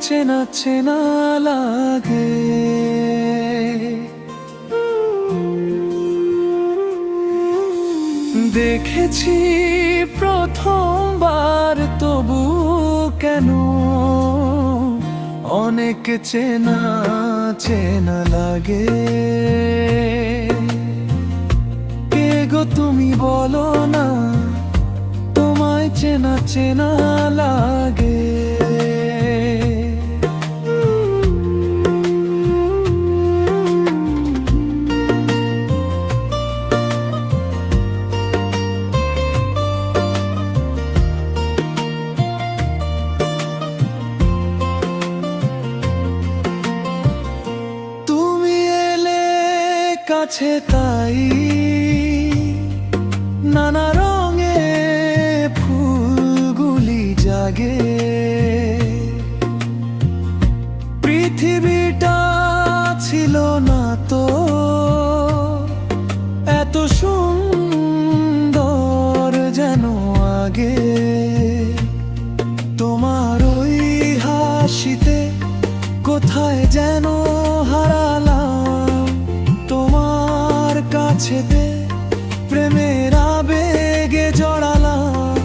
চেনা চেনা লাগে। দেখেছি প্রথমবার, তবু কেন অনেক চেনা চেনা লাগে। কে গো তুমি বলো না, তোমায় চেনা চেনা লাগে। কাছে তাই নানা রঙে ফুলগুলি জাগে। পৃথিবীটা ছিল না তো এত সুন্দর যেন আগে। তোমার ওই হাসিতে কোথায় যেন হারালাম, তোমার কাছেতে প্রেমের আবেগে জড়ালাম।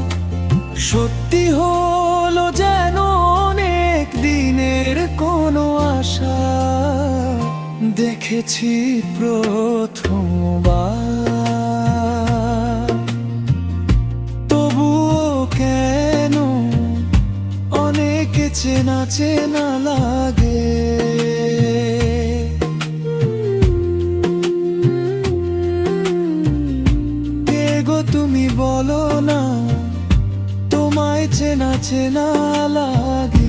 সত্যি হলো যেন অনেক দিনের কোনো আশা, দেখেছি প্রথমবার। তবুও কেন অনেক চেনা চেনা লাগে। তুমি বলো না, তোমায় চেনা চেনা লাগে।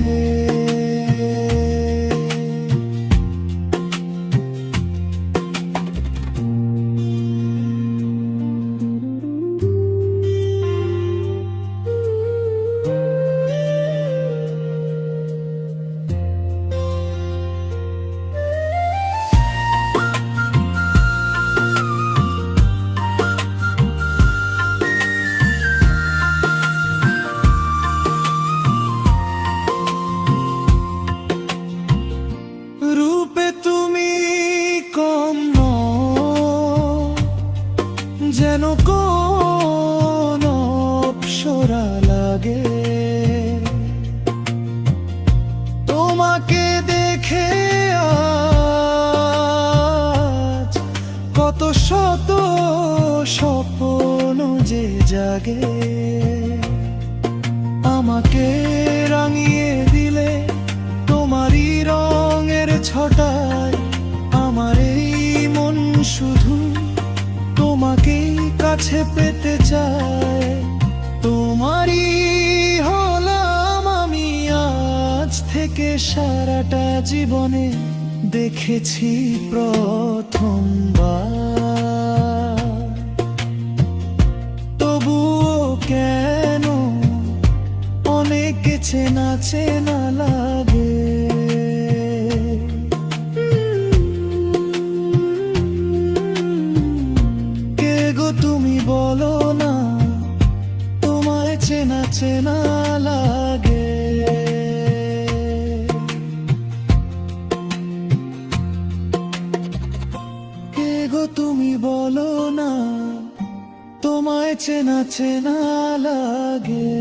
রূপে তুমি কম যেন কোন অপ্সরা লাগে। তোমাকে দেখে আজ কত শত স্বপ্ন যে জাগে। আমাকে রাঙিয়ে দিলে তোমারই রঙের ছটায়, আমার এই মন শুধু তোমাকেই কাছে পেতে চায়। তোমারই হলাম আমি আজ থেকে সারাটা জীবনে, দেখেছি প্রথমবার। তবুও কেন অনেক চেনা চেনা লাগে। কে গো তুমি বলো না, তোমায় চেনা চেনা লাগে। কে গো তুমি বলো না, তোমায় চেনা চেনা লাগে।